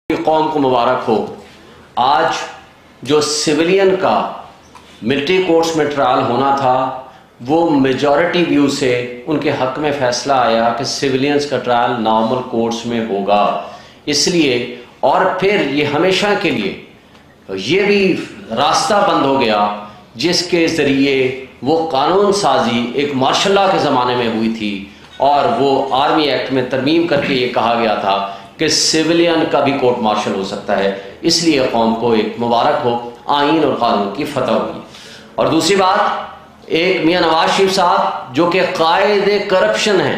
قوم کو مبارک ہو۔ آج جو سویلین کا ملٹری کورٹس میں ٹرائل ہونا تھا وہ میجورٹی ویو سے ان کے حق میں فیصلہ آیا کہ سویلینز کا ٹرائل نارمل کورٹس میں ہوگا، اس لیے اور پھر یہ ہمیشہ کے لیے یہ بھی راستہ بند ہو گیا جس کے ذریعے وہ قانون سازی ایک مارشل لا کے زمانے میں ہوئی تھی اور وہ آرمی ایکٹ میں ترمیم کر کے یہ کہا گیا تھا کہ سویلین کا بھی کورٹ مارشل ہو سکتا ہے۔ اس لیے قوم کو ایک مبارک ہو، آئین اور قانون کی فتح ہوئی۔ اور دوسری بات، ایک میاں نواز شریف صاحب جو کہ قائد کرپشن ہیں،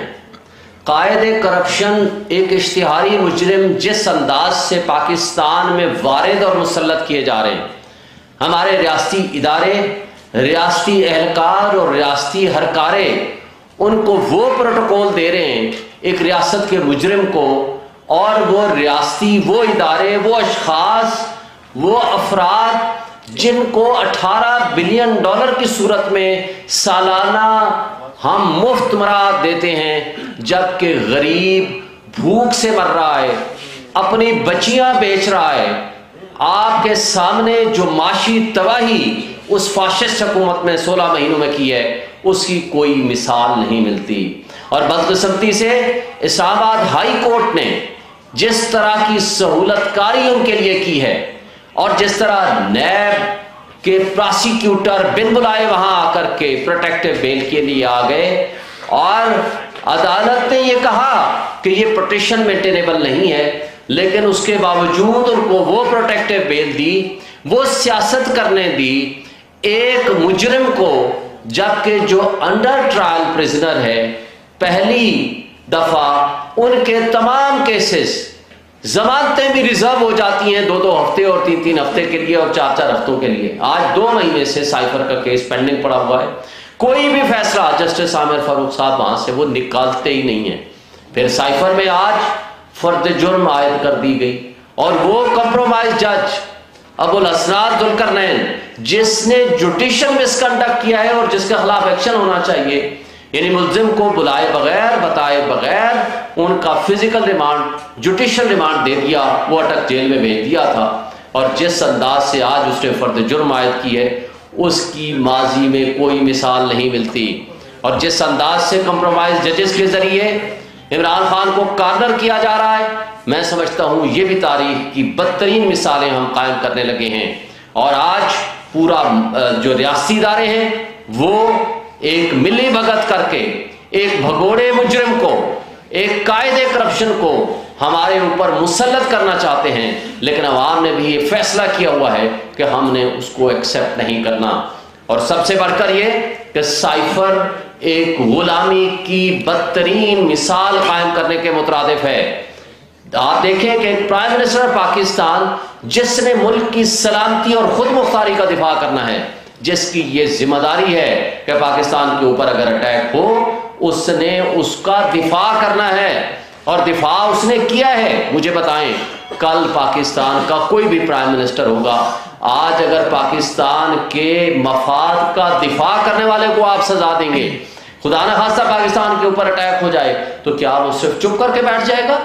قائد کرپشن ایک اشتہاری مجرم جس انداز سے پاکستان میں وارد اور مسلط کیے جا رہے ہیں، ہمارے ریاستی ادارے، ریاستی اہلکار اور ریاستی ہرکارے ان کو وہ پروٹوکول دے رہے ہیں ایک ریاست کے مجرم کو، اور وہ ریاستی وہ ادارے، وہ اشخاص، وہ افراد جن کو $18 بلین کی صورت میں سالانہ ہم مفت مراد دیتے ہیں، جبکہ غریب بھوک سے مر رہا ہے، اپنی بچیاں بیچ رہا ہے۔ آپ کے سامنے جو معاشی تباہی اس فاشسٹ حکومت میں 16 مہینوں میں کی ہے اس کی کوئی مثال نہیں ملتی۔ اور بدقسمتی سے اسلام آباد ہائی کورٹ نے جس طرح کی سہولت کاری ان کے لیے کی ہے، اور جس طرح نیب کے پراسیکیوٹر بن بلائے وہاں آ کر کے پروٹیکٹیو بیل کے لیے آ گئے، اور عدالت نے یہ کہا کہ یہ پٹیشن مینٹینیبل نہیں ہے، لیکن اس کے باوجود ان کو وہ پروٹیکٹیو بیل دی، وہ سیاست کرنے دی ایک مجرم کو، جبکہ جو انڈر ٹرائل پریزنر ہے پہلی دفعہ ان کے تمام کیسز ضمانتیں بھی ریزرو ہو جاتی ہیں 2 ہفتے اور 3 ہفتے کے لیے اور 4 ہفتوں کے لیے۔ آج 2 مہینے سے سائفر کا کیس پینڈنگ پڑا ہوا ہے، کوئی بھی فیصلہ جسٹس عامر فاروق صاحب وہاں سے وہ نکالتے ہی نہیں ہیں۔ پھر سائفر میں آج فرد جرم عائد کر دی گئی، اور وہ کمپرومائز جج ابو الاسناد ذوالقرنین جس نے جوڈیشل مس کنڈکٹ کیا ہے اور جس کے خلاف ایکشن ہونا چاہیے، یعنی ملزم کو بلائے بغیر بتائے بغیر ان کا فزیکل ریمانڈ جوڈیشل ریمانڈ دے دیا، وہ اٹک جیل میں بھیج دیا تھا، اور جس انداز سے آج اس نے فرد جرم عائد کی ہے اس کی ماضی میں کوئی مثال نہیں ملتی۔ اور جس انداز سے کمپرومائز ججز کے ذریعے عمران خان کو کارنر کیا جا رہا ہے، میں سمجھتا ہوں یہ بھی تاریخ کی بدترین مثالیں ہم قائم کرنے لگے ہیں۔ اور آج پورا جو ریاستی ادارے ہیں وہ ایک ملی بھگت کر کے ایک بھگوڑے مجرم کو، ایک قائد کرپشن کو ہمارے اوپر مسلط کرنا چاہتے ہیں، لیکن عوام نے بھی یہ فیصلہ کیا ہوا ہے کہ ہم نے اس کو ایکسیپٹ نہیں کرنا۔ اور سب سے بڑھ کر یہ کہ سائفر ایک غلامی کی بدترین مثال قائم کرنے کے مترادف ہے۔ آپ دیکھیں کہ ایک پرائم منسٹر پاکستان جس نے ملک کی سلامتی اور خود مختاری کا دفاع کرنا ہے، جس کی یہ ذمہ داری ہے کہ پاکستان کے اوپر اگر اٹیک ہو اس نے اس کا دفاع کرنا ہے، اور دفاع اس نے کیا ہے۔ مجھے بتائیں کل پاکستان کا کوئی بھی پرائم منسٹر ہوگا، آج اگر پاکستان کے مفاد کا دفاع کرنے والے کو آپ سزا دیں گے، خدا نہ خواستہ پاکستان کے اوپر اٹیک ہو جائے، تو کیا وہ صرف چپ کر کے بیٹھ جائے گا؟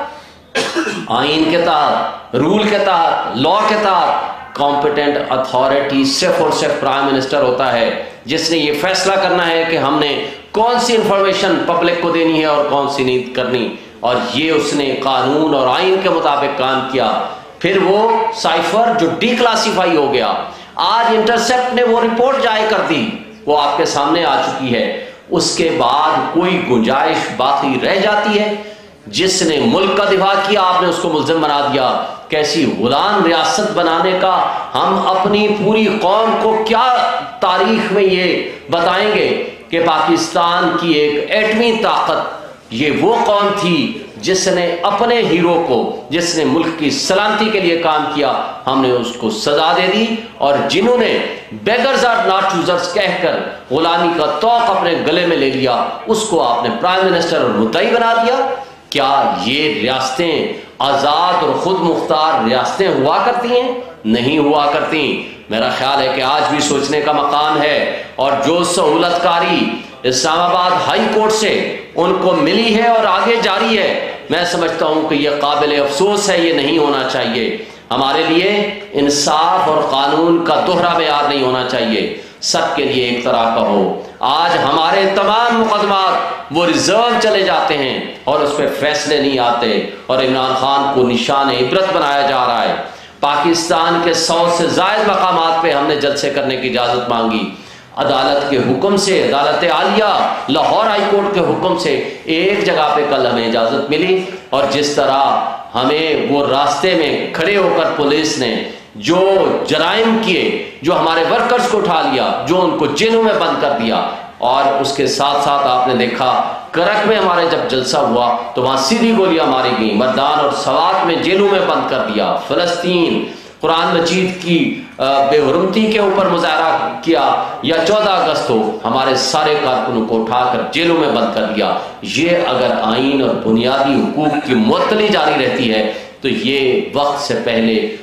آئین کے تحت، رول کے تحت، لا کے تحت کمپیٹنٹ اتھارٹی صرف اور صرف پرائم منسٹر ہوتا ہے، جس نے یہ فیصلہ کرنا ہے کہ ہم نے کون سی انفارمیشن پبلک کو دینی ہے اور کون سی نہیں کرنی، اور یہ اس نے قانون اور آئین کے مطابق کام کیا۔ پھر وہ سائفر جو ڈی کلاسیفائی ہو گیا، آج انٹرسیپٹ نے وہ رپورٹ جاری کر دی، وہ آپ کے سامنے آ چکی ہے، اس کے بعد کوئی گنجائش باقی رہ جاتی ہے؟ جس نے ملک کا دفاع کیا آپ نے اس کو ملزم بنا دیا۔ کیسی غلام ریاست بنانے کا ہم اپنی پوری قوم کو کیا تاریخ میں یہ بتائیں گے کہ پاکستان کی ایک ایٹمی طاقت یہ وہ قوم تھی جس نے اپنے ہیرو کو، جس نے ملک کی سلامتی کے لیے کام کیا، ہم نے اس کو سزا دے دی، اور جنہوں نے بیگرز آر ناٹ چوزرز کہہ کر غلامی کا طوق اپنے گلے میں لے لیا اس کو آپ نے پرائم منسٹر اور مدعی بنا دیا۔ کیا یہ ریاستیں آزاد اور خود مختار ریاستیں ہوا کرتی ہیں؟ نہیں ہوا کرتی۔ میرا خیال ہے کہ آج بھی سوچنے کا مقام ہے، اور جو سہولت کاری اسلام آباد ہائی کورٹ سے ان کو ملی ہے اور آگے جاری ہے، میں سمجھتا ہوں کہ یہ قابل افسوس ہے، یہ نہیں ہونا چاہیے. ہمارے لیے انصاف اور قانون کا دوہرا معیار نہیں ہونا چاہیے، سب کے لیے ایک طرح کا ہو. آج ہمارے تمام مقدمات وہ ریزرو چلے جاتے ہیں اور اس پہ فیصلے نہیں آتے، اور عمران خان کو نشان عبرت بنایا جا رہا ہے. پاکستان کے 100 سے زائد مقامات پہ ہم نے جلسے کرنے کی اجازت مانگی. عدالت کے حکم سے، عدالت عالیہ لاہور ہائی کورٹ کے حکم سے ایک جگہ پہ کل ہمیں اجازت ملی. اور جس طرح ہمیں وہ راستے میں کھڑے ہو کر پولیس نے جو جرائم کیے، جو ہمارے ورکرز کو اٹھا لیا، جو ان کو جیلوں میں بند کر دیا، اور اس کے ساتھ ساتھ آپ نے دیکھا کرک میں ہمارے جب جلسہ ہوا تو وہاں سیدھی گولیاں ماری گئیں، مردان اور سوات میں جیلوں میں بند کر دیا. فلسطین قرآن مجید کی بے حرمتی کے اوپر مظاہرہ کیا، یا 14 اگست ہو، ہمارے سارے کارکنوں کو اٹھا کر جیلوں میں بند کر دیا. یہ اگر آئین اور بنیادی حقوق کی معطلی جاری رہتی ہے تو یہ وقت سے پہلے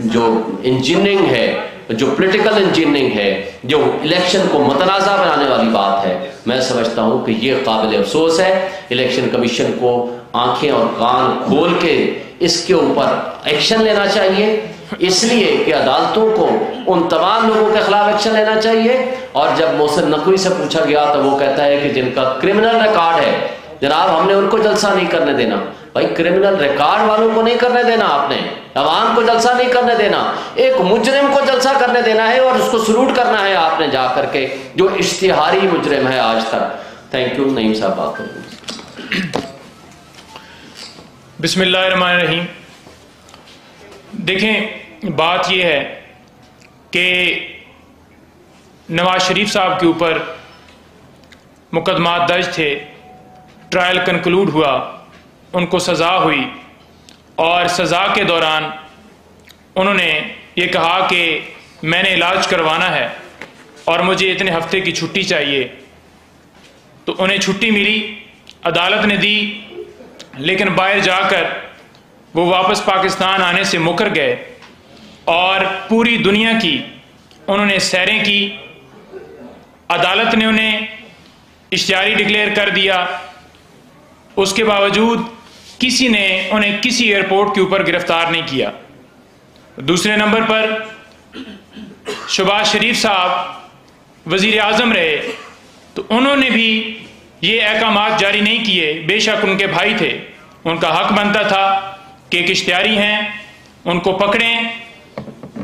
جو انجینئرنگ ہے، جو پولیٹیکل انجینئرنگ ہے، جو الیکشن کو متنازع بنانے والی بات ہے، میں سمجھتا ہوں کہ یہ قابل افسوس ہے. الیکشن کمیشن کو آنکھیں اور کان کھول کے اس کے اوپر ایکشن لینا چاہیے، اس لیے کہ عدالتوں کو ان تمام لوگوں کے خلاف ایکشن لینا چاہیے. اور جب محسن نقوی سے پوچھا گیا تو وہ کہتا ہے کہ جن کا کرمنل ریکارڈ ہے جناب ہم نے ان کو جلسہ نہیں کرنے دینا. بھائی کرمنل ریکارڈ والوں کو نہیں کرنے دینا، آپ نے عوام کو جلسہ نہیں کرنے دینا، ایک مجرم کو جلسہ کرنے دینا ہے اور اس کو سلوٹ کرنا ہے آپ نے جا کر کے، جو اشتہاری مجرم ہے آج تک. Thank you. نعیم صاحب بات کریں. بسم اللہ الرحمن الرحیم. دیکھیں بات یہ ہے کہ نواز شریف صاحب کے اوپر مقدمات درج تھے، ٹرائل کنکلوڈ ہوا، ان کو سزا ہوئی، اور سزا کے دوران انہوں نے یہ کہا کہ میں نے علاج کروانا ہے اور مجھے اتنے ہفتے کی چھٹی چاہیے. تو انہیں چھٹی ملی، عدالت نے دی، لیکن باہر جا کر وہ واپس پاکستان آنے سے مکر گئے اور پوری دنیا کی انہوں نے سیریں کی. عدالت نے انہیں اشتہاری ڈکلیئر کر دیا، اس کے باوجود کسی نے انہیں کسی ایئرپورٹ کے اوپر گرفتار نہیں کیا. دوسرے نمبر پر شہباز شریف صاحب وزیر اعظم رہے تو انہوں نے بھی یہ احکامات جاری نہیں کیے. بے شک ان کے بھائی تھے، ان کا حق بنتا تھا کہ ایک اشتہاری ہیں ان کو پکڑیں.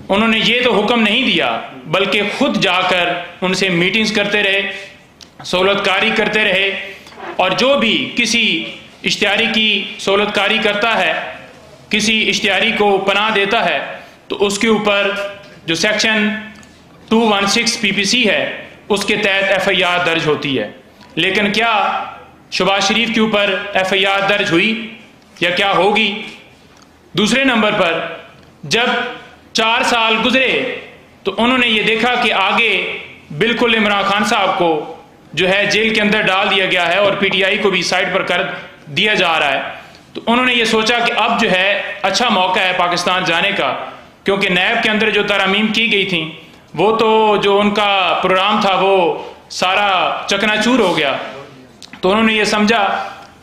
انہوں نے یہ تو حکم نہیں دیا بلکہ خود جا کر ان سے میٹنگز کرتے رہے، سہولت کاری کرتے رہے، اور جو بھی کسی اشتہاری کی سہولت کاری کرتا ہے، کسی اشتہاری کو پناہ دیتا ہے، تو اس کے اوپر جو سیکشن 216 پی پی سی ہے اس کے تحت ایف آئی آر درج ہوتی ہے. لیکن کیا شہباز شریف کے اوپر ایف آئی آر درج ہوئی یا کیا ہوگی؟ دوسرے نمبر پر جب 4 سال گزرے تو انہوں نے یہ دیکھا کہ آگے بالکل عمران خان صاحب کو جو ہے جیل کے اندر ڈال دیا گیا ہے اور پی ٹی آئی کو بھی سائڈ پر کر دیا جا رہا ہے. تو انہوں نے یہ سوچا کہ اب جو ہے اچھا موقع ہے پاکستان جانے کا، کیونکہ نیب کے اندر جو ترامیم کی گئی تھیں وہ تو جو ان کا پروگرام تھا وہ سارا چکنا چور ہو گیا. تو انہوں نے یہ سمجھا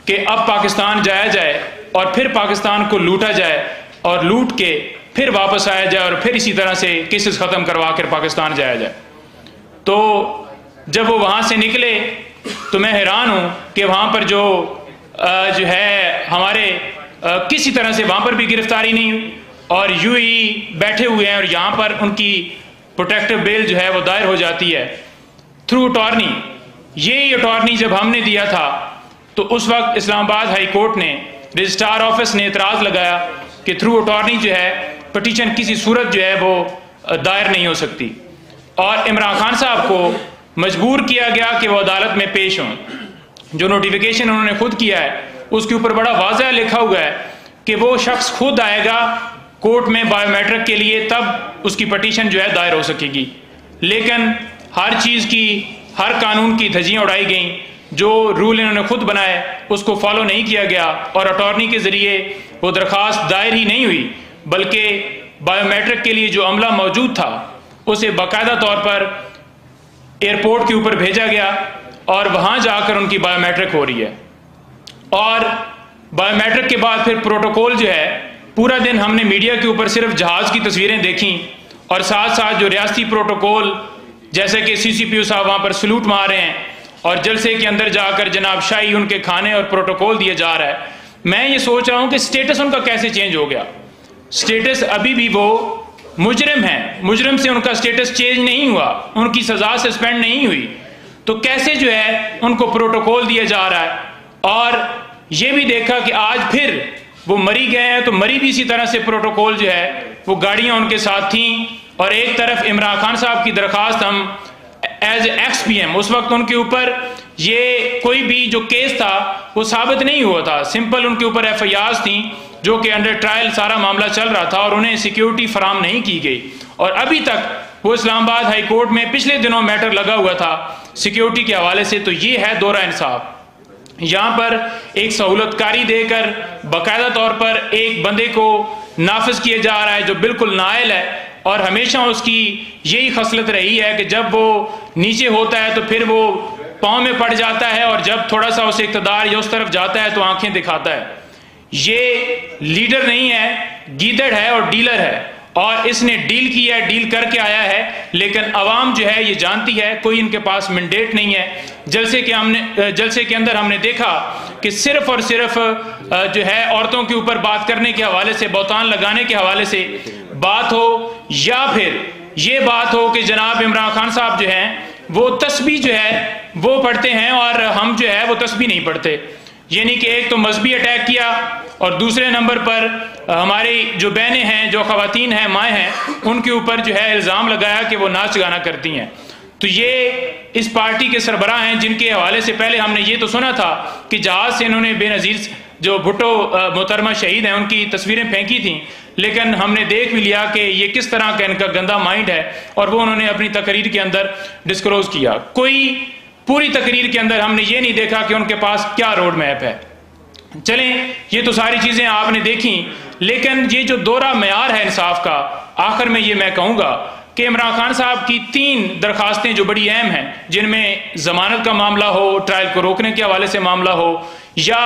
کہ اب پاکستان جایا جائے اور پھر پاکستان کو لوٹا جائے اور لوٹ کے پھر واپس آیا جائے اور پھر اسی طرح سے کیسز ختم کروا کر پاکستان جایا جائے. تو جب وہ وہاں سے نکلے تو میں حیران ہوں کہ وہاں پر جو ہے ہمارے کسی طرح سے وہاں پر بھی گرفتاری نہیں ہوئی، اور یوں ہی بیٹھے ہوئے ہیں، اور یہاں پر ان کی پروٹیکٹیو بیل جو ہے وہ دائر ہو جاتی ہے تھرو اٹارنی. یہی اٹارنی جب ہم نے دیا تھا تو اس وقت اسلام آباد ہائی کورٹ نے، رجسٹرار آفس نے اعتراض لگایا کہ تھرو اٹارنی جو ہے پٹیشن کسی صورت جو ہے وہ دائر نہیں ہو سکتی، اور عمران خان صاحب کو مجبور کیا گیا کہ وہ عدالت میں پیش ہوں. جو نوٹیفیکیشن انہوں نے خود کیا ہے اس کے اوپر بڑا واضح لکھا ہوا ہے کہ وہ شخص خود آئے گا کورٹ میں بایو میٹرک کے لیے، تب اس کی پٹیشن جو ہے دائر ہو سکے گی. لیکن ہر چیز کی، ہر قانون کی دھجیاں اڑائی گئیں. جو رول انہوں نے خود بنائے اس کو فالو نہیں کیا گیا، اور اٹارنی کے ذریعے وہ درخواست دائر ہی نہیں ہوئی بلکہ بایو میٹرک کے لیے جو عملہ موجود تھا اسے باقاعدہ طور پر ایئرپورٹ کے اوپر بھیجا گیا اور وہاں جا کر ان کی بایو میٹرک ہو رہی ہے. اور بایو میٹرک کے بعد پھر پروٹوکول جو ہے، پورا دن ہم نے میڈیا کے اوپر صرف جہاز کی تصویریں دیکھیں، اور ساتھ ساتھ جو ریاستی پروٹوکول جیسے کہ سی سی پی او صاحب وہاں پر سلوٹ مار رہے ہیں، اور جلسے کے اندر جا کر جناب شاہی ان کے کھانے اور پروٹوکول دیا جا رہا ہے، میں یہ سوچ رہا ہوں کہ سٹیٹس ان کا کیسے چینج ہو گیا؟ سٹیٹس ابھی بھی وہ مجرم ہیں، مجرم سے ان کا سٹیٹس چینج نہیں ہوا، ان کی سزا سسپینڈ نہیں ہوئی، تو کیسے جو ہے ان کو پروٹوکول دیا جا رہا ہے؟ اور یہ بھی دیکھا کہ آج پھر وہ مری گئے ہیں، تو مری بھی اسی طرح سے پروٹوکول جو ہے وہ گاڑیاں ان کے ساتھ تھیں، اور ایک طرف عمران خان صاحب کی درخواست ہم ایز ایکس پی ایم، اس وقت ان کے اوپر یہ کوئی بھی جو کیس تھا وہ ثابت نہیں ہوا تھا، سمپل ان کے اوپر ایف آئی آرز تھیں جو کہ انڈر ٹرائل سارا معاملہ چل رہا تھا، اور انہیں سیکیورٹی فراہم نہیں کی گئی، اور ابھی تک وہ اسلام آباد ہائی کورٹ میں پچھلے دنوں میٹر لگا ہوا تھا سیکیورٹی کے حوالے سے۔ تو یہ ہے دورہ انصاف، یہاں پر ایک سہولت کاری دے کر باقاعدہ طور پر ایک بندے کو نافذ کیا جا رہا ہے جو بالکل نائل ہے، اور ہمیشہ اس کی یہی خصلت رہی ہے کہ جب وہ نیچے ہوتا ہے تو پھر وہ پاؤں میں پڑ جاتا ہے، اور جب تھوڑا سا اسے اقتدار یا اس طرف جاتا ہے تو آنکھیں دکھاتا ہے۔ یہ لیڈر نہیں ہے، گیدڑ ہے اور ڈیلر ہے، اور اس نے ڈیل کیا ہے، ڈیل کر کے آیا ہے، لیکن عوام جو ہے یہ جانتی ہے، کوئی ان کے پاس مینڈیٹ نہیں ہے۔ جلسے کے اندر ہم نے دیکھا کہ صرف اور صرف جو ہے عورتوں کے اوپر بات کرنے کے حوالے سے، بہتان لگانے کے حوالے سے بات ہو، یا پھر یہ بات ہو کہ جناب عمران خان صاحب جو ہیں وہ تسبیح جو ہے وہ پڑھتے ہیں اور ہم جو ہے وہ تسبیح نہیں پڑھتے، یعنی کہ ایک تو مذہبی اٹیک کیا، اور دوسرے نمبر پر ہماری جو بہنیں ہیں، جو خواتین ہیں، مائیں ہیں، ان کے اوپر جو ہے الزام لگایا کہ وہ ناچ گانا کرتی ہیں۔ تو یہ اس پارٹی کے سربراہ ہیں جن کے حوالے سے پہلے ہم نے یہ تو سنا تھا کہ جہاز سے انہوں نے بے نظیر جو بھٹو محترمہ شہید ہیں ان کی تصویریں پھینکی تھیں، لیکن ہم نے دیکھ بھی لیا کہ یہ کس طرح کا ان کا گندا مائنڈ ہے، اور وہ انہوں نے اپنی تقریر کے اندر ڈسکلوز کیا۔ کوئی پوری تقریر کے اندر ہم نے یہ نہیں دیکھا کہ ان کے پاس کیا روڈ میپ ہے۔ چلیں، یہ تو ساری چیزیں آپ نے دیکھیں، لیکن یہ جو دورہ معیار ہے انصاف کا، آخر میں یہ میں کہوں گا کہ عمران خان صاحب کی 3 درخواستیں جو بڑی اہم ہیں، جن میں ضمانت کا معاملہ ہو، ٹرائل کو روکنے کے حوالے سے معاملہ ہو، یا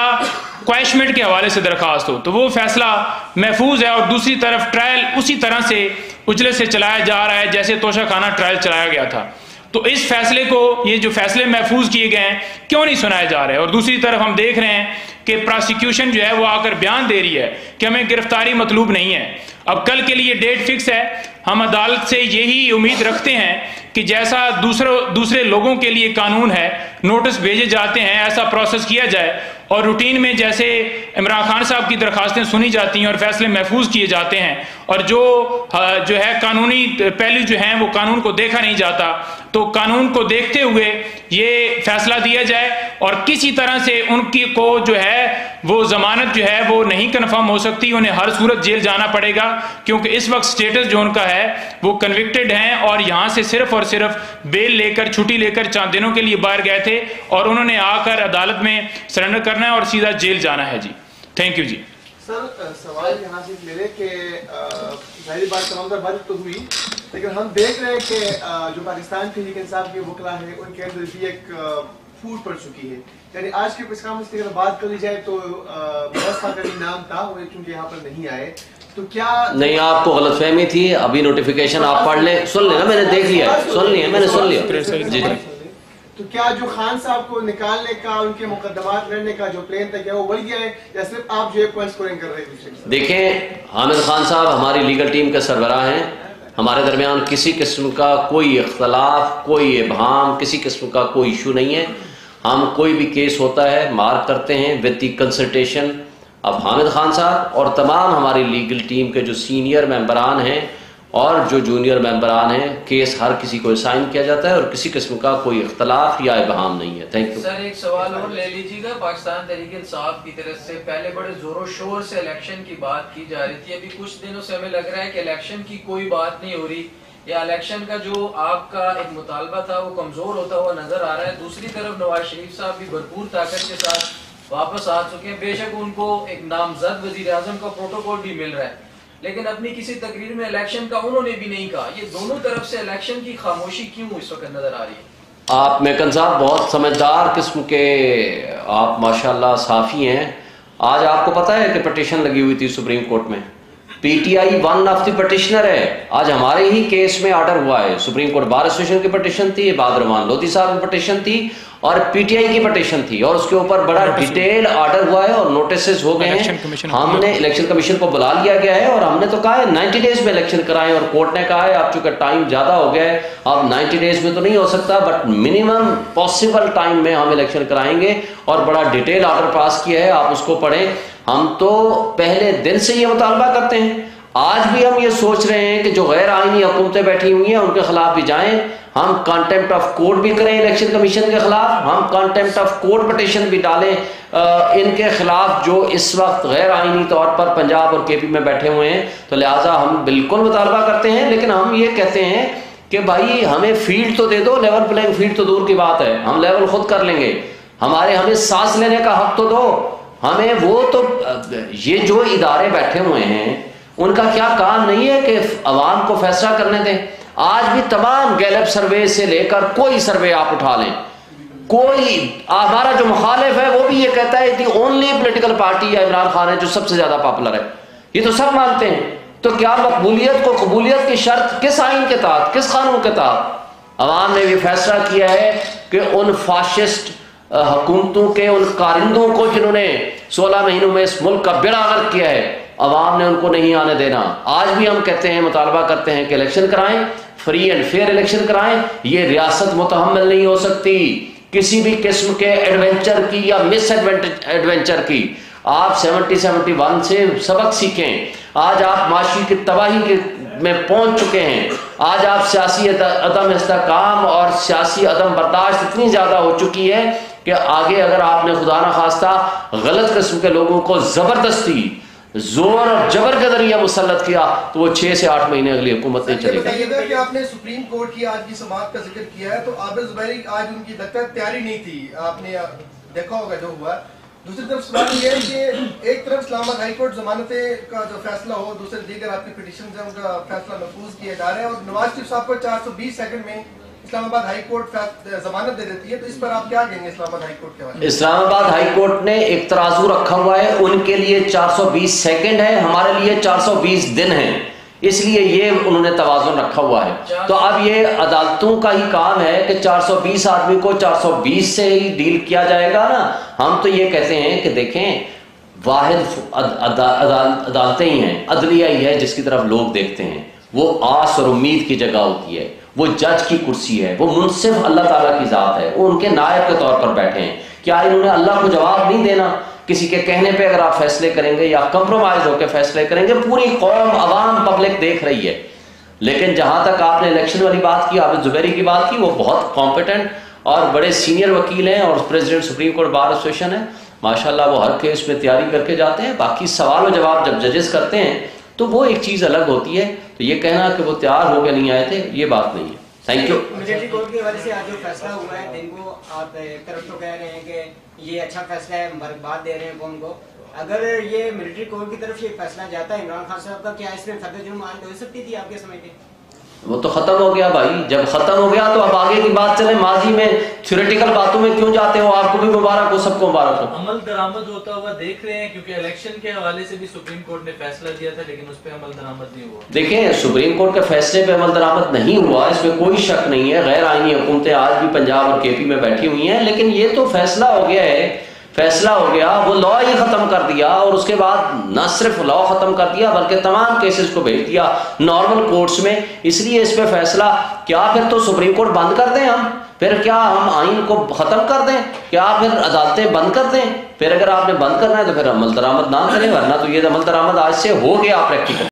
کوائشمنٹ کے حوالے سے درخواست ہو، تو وہ فیصلہ محفوظ ہے، اور دوسری طرف ٹرائل اسی طرح سے اجلے سے چلایا جا رہا ہے جیسے توشہ خانہ ٹرائل چلایا گیا تھا۔ تو اس فیصلے کو، یہ جو فیصلے محفوظ کیے گئے ہیں، کیوں نہیں سنائے جا رہے؟ اور دوسری طرف ہم دیکھ رہے ہیں کہ پراسیکیوشن جو ہے وہ آ کر بیان دے رہی ہے کہ ہمیں گرفتاری مطلوب نہیں ہے۔ اب کل کے لیے ڈیٹ فکس ہے، ہم عدالت سے یہی امید رکھتے ہیں کہ جیسا دوسرے لوگوں کے لیے قانون ہے، نوٹس بھیجے جاتے ہیں، ایسا پروسیس کیا جائے، اور روٹین میں جیسے عمران خان صاحب کی درخواستیں سنی جاتی ہیں اور فیصلے محفوظ کیے جاتے ہیں، اور جو ہے قانونی پہلو جو ہیں وہ قانون کو دیکھا نہیں جاتا، تو قانون کو دیکھتے ہوئے یہ فیصلہ دیا جائے، اور کسی طرح سے ان کی کو جو ہے وہ ضمانت جو ہے وہ نہیں کنفرم ہو سکتی، انہیں ہر صورت جیل جانا پڑے گا، کیونکہ اس وقت سٹیٹس جو ان کا ہے وہ کنوکٹڈ ہیں، اور یہاں سے صرف اور صرف بیل لے کر، چھٹی لے کر چند دنوں کے لیے باہر گئے تھے، اور انہوں نے آ کر عدالت میں سرنڈر کرنا ہے اور سیدھا جیل جانا ہے۔ جی تھینک یو۔ جی سر، سوال یہاں سے میرے کہ ظاہری بات تمام تر بات تو ہوئی، لیکن ہم دیکھ رہے ہیں کہ جو پاکستان تحریک انصاف کے وکلا ہیں ان کے اندر بھی ایک پھوٹ پڑ چکی ہے، یعنی آج کے پریس کانفرنس کی اگر بات کر لی جائے تو موسیٰ کا بھی نام تھا، وہ چونکہ یہاں پر نہیں آئے، تو کیا نہیں؟ آپ کو غلط فہمی تھی، ابھی نوٹیفیکیشن آپ پڑھ لیں، سن لیں نا، میں نے دیکھ لیا ہے، سن لیا، میں نے سن لیا۔ جی جی، تو کیا جو خان صاحب کو نکالنے کا، ان کے مقدمات لڑنے کا جو پلان تھا، کیا وہ بڑھ گیا ہے، یا صرف آپ جو ہے پوائنٹ سکورنگ کر رہے ہیں؟ دیکھیں، حامد خان صاحب ہماری لیگل ٹیم کے سربراہ ہیں، ہمارے درمیان کسی قسم کا کوئی اختلاف، کوئی ابہام، کسی قسم کا کوئی ایشو نہیں ہے۔ ہم کوئی بھی کیس ہوتا ہے مارک کرتے ہیں ود دی کنسلٹیشن اب حامد خان صاحب اور تمام ہماری لیگل ٹیم کے جو سینئر ممبران ہیں اور جو جونیئر ممبران ہیں، کیس ہر کسی کو اسائن کیا جاتا ہے اور کسی قسم کا کوئی اختلاف یا ابہام نہیں ہے۔ تھینک یو سر، ایک سوال اور لے لیجیے گا۔ پاکستان تحریک انصاف کی طرف سے پہلے بڑے زور و شور سے الیکشن کی بات کی جا رہی تھی، ابھی کچھ دنوں سے ہمیں لگ رہا ہے کہ الیکشن کی کوئی بات نہیں ہو رہی، یا الیکشن کا جو آپ کا ایک مطالبہ تھا وہ کمزور ہوتا ہوا نظر آ رہا ہے۔ دوسری طرف نواز شریف صاحب بھی بھرپور طاقت کے ساتھ واپس آ چکے ہیں، بے شک ان کو ایک نامزد وزیر اعظم کا پروٹوکول بھی مل رہا ہے، لیکن اپنی کسی تقریر میں الیکشن کا انہوں نے بھی نہیں کہا۔ یہ دونوں طرف سے الیکشن کی خاموشی کیوں اس وقت نظر آ رہی ہے؟ آپ میکن صاحب بہت سمجھدار قسم کے آپ ماشاءاللہ صحافی ہیں، آج آپ کو پتا ہے کہ پٹیشن لگی ہوئی تھی سپریم کورٹ میں, P T I one of the petitioner ہے. آج ہمارے ہی کیس میں آرڈر ہوا ہے, سپریم کورٹ بار ایسوسیشن کی پٹیشن تھی, عباد الرحمان لودھی صاحب کی پٹیشن تھی, اور پی ٹی آئی کی پٹیشن تھی, اور اس کے اوپر بڑا ڈیٹیل آرڈر ہوا ہے اور نوٹسز ہو گئے ہیں. ہم نے الیکشن کمیشن کو بلا لیا گیا ہے اور ہم نے تو کہا ہے 90 ڈیز میں الیکشن کرائیں, اور کورٹ نے کہا ہے اب چونکہ ٹائم زیادہ ہو گیا ہے, اب 90 ڈیز میں تو نہیں ہو سکتا, بٹ منیمم پاسبل ٹائم میں ہم الیکشن کرائیں گے, اور بڑا ڈیٹیل آرڈر پاس کیا ہے, آپ اس کو پڑھیں. ہم تو پہلے دن سے یہ مطالبہ کرتے ہیں, آج بھی ہم یہ سوچ رہے ہیں کہ جو غیر آئینی حکومتیں بیٹھی ہوئی ہیں ان کے خلاف بھی جائیں, ہم کانٹیمپٹ آف کورٹ بھی کریں الیکشن کمیشن کے خلاف, ہم کانٹیمپٹ آف کورٹ پٹیشن بھی ڈالیں ان کے خلاف جو اس وقت غیر آئینی طور پر پنجاب اور کے پی میں بیٹھے ہوئے ہیں. تو لہٰذا ہم بالکل مطالبہ کرتے ہیں, لیکن ہم یہ کہتے ہیں کہ بھائی ہمیں فیلڈ تو دے دو, لیول پلینگ فیلڈ تو دور کی بات ہے, ہم لیول خود کر لیں گے, ہمیں سانس لینے کا حق تو دو ہمیں. وہ تو یہ جو ادارے بیٹھے ہوئے ہیں ان کا کیا کام نہیں ہے کہ عوام کو فیصلہ کرنے دیں؟ آج بھی تمام گیلپ سروے سے لے کر کوئی سروے آپ اٹھا لیں, کوئی ہمارا جو مخالف ہے وہ بھی یہ کہتا ہے کہ اونلی پولیٹیکل پارٹی یا عمران خان ہے جو سب سے زیادہ پاپولر ہے, یہ تو سب مانتے ہیں. تو کیا مقبولیت کو قبولیت کی شرط کس آئین کے تحت, کس قانون کے تحت؟ عوام نے یہ فیصلہ کیا ہے کہ ان فاشسٹ حکومتوں کے ان کارندوں کو جنہوں نے 16 مہینوں میں اس ملک کا بیڑا غرق کیا ہے, عوام نے ان کو نہیں آنے دینا. آج بھی ہم کہتے ہیں, مطالبہ کرتے ہیں کہ الیکشن کرائیں, فری اینڈ فیئر الیکشن کرائیں. یہ ریاست متحمل نہیں ہو سکتی کسی بھی قسم کے ایڈونچر کی یا مس ایڈونچر کی. آپ 71 سے سبق سیکھیں. آج آپ معاشی کی تباہی میں پہنچ چکے ہیں, آج آپ سیاسی عدم استحکام اور سیاسی عدم برداشت اتنی زیادہ ہو چکی ہے کہ آگے اگر آپ نے خدا نخواستہ غلط قسم کے لوگوں کو زبردستی زور اور جبر کے ذریعہ مسلط کیا تو وہ 6 سے 8 مہینے اگلی حکومت نہیں چلے گی. کہ آپ نے سپریم کورٹ کی آج کی سماعت کا ذکر کیا ہے, تو عابد زبیری آج ان کی لگتا ہے تیاری نہیں تھی, آپ نے دیکھا ہوگا جو ہوا. دوسری طرف سوال یہ ہے کہ ایک طرف اسلام آباد ہائی کورٹ ضمانت کا جو فیصلہ ہو, دوسرے دیگر آپ کی پٹیشن ہیں ان کا فیصلہ محفوظ کیا جا رہا ہے, اور نواز شریف صاحب کو 420 سیکنڈ میں اسلام آباد ہائی کورٹ ضمانت دے دیتی ہے. تو اس پر آپ کیا کہیں گے اسلام آباد ہائی کورٹ کے بارے میں؟ اسلام آباد ہائی کورٹ نے ایک ترازو رکھا ہوا ہے, ان کے لیے 420 سیکنڈ ہے, ہمارے لیے 420 دن ہیں, اس لیے یہ انہوں نے توازن رکھا ہوا ہے. تو اب یہ عدالتوں کا ہی کام ہے کہ 420 آدمی کو 420 سے ہی ڈیل کیا جائے گا نا. ہم تو یہ کہتے ہیں کہ دیکھیں واحد عدالتیں ہی ہیں, عدلیہ ہی ہے جس کی طرف لوگ دیکھتے ہیں, وہ آس اور امید کی جگہ ہوتی ہے, وہ جج کی کرسی ہے, وہ منصف اللہ تعالیٰ کی ذات ہے, وہ ان کے نائب کے طور پر بیٹھے ہیں. کیا انہوں نے اللہ کو جواب نہیں دینا؟ کسی کے کہنے پہ اگر آپ فیصلے کریں گے یا کمپرومائز ہو کے فیصلے کریں گے, پوری قوم عوام پبلک دیکھ رہی ہے. لیکن جہاں تک آپ نے الیکشن والی بات کی, عابد زبیری کی بات کی, وہ بہت کمپیٹنٹ اور بڑے سینئر وکیل ہیں اور president supreme court bar association ہے, ماشاءاللہ وہ ہر کیس میں تیاری کر کے جاتے ہیں. باقی سوال و جواب جب ججز کرتے ہیں تو وہ ایک چیز الگ ہوتی ہے. تو یہ کہنا کہ وہ تیار ہو کے نہیں آئے تھے, یہ بات نہیں ہے. Thank you. ملٹری کورٹ کے حوالے سے آج جو فیصلہ ہوا ہے, دن کو آپ ایک طرف تو کہہ رہے ہیں کہ یہ اچھا فیصلہ ہے, مبارکباد دے رہے ہیں قوم کو. اگر یہ ملٹری کورٹ کی طرف یہ فیصلہ جاتا ہے عمران خان صاحب کا, کیا اس میں فرد جرم عائد ہو سکتی تھی آپ کے سمجھتے ہیں؟ وہ تو ختم ہو گیا بھائی, جب ختم ہو گیا تو اب آگے کی بات چلے. ماضی میں تھیوریٹیکل باتوں میں کیوں جاتے ہو؟ آپ کو بھی مبارک ہو, سب کو مبارک ہو. عمل درآمد ہوتا ہوا دیکھ رہے ہیں, کیونکہ الیکشن کے حوالے سے بھی سپریم کورٹ نے فیصلہ دیا تھا لیکن اس پہ عمل درآمد نہیں ہوا. دیکھیں سپریم کورٹ کے فیصلے پہ عمل درآمد نہیں ہوا, اس میں کوئی شک نہیں ہے. غیر آئینی حکومتیں آج بھی پنجاب اور کے پی میں بیٹھی ہوئی ہیں, لیکن یہ تو فیصلہ ہو گیا ہے, فیصلہ ہو گیا, وہ لا ہی ختم کر دیا, اور اس کے بعد نہ صرف لا ختم کر دیا بلکہ تمام کیسز کو بھیج دیا نارمل کورٹس میں. اس لیے اس پہ فیصلہ کیا پھر تو سپریم کورٹ بند کر دیں ہم, پھر کیا ہم آئین کو ختم کر دیں, کیا پھر عدالتیں بند کر دیں؟ پھر اگر آپ نے بند کرنا ہے تو پھر عمل درآمد نہ کریں, ورنہ تو یہ عمل درآمد آج سے ہو گیا پریکٹیکل.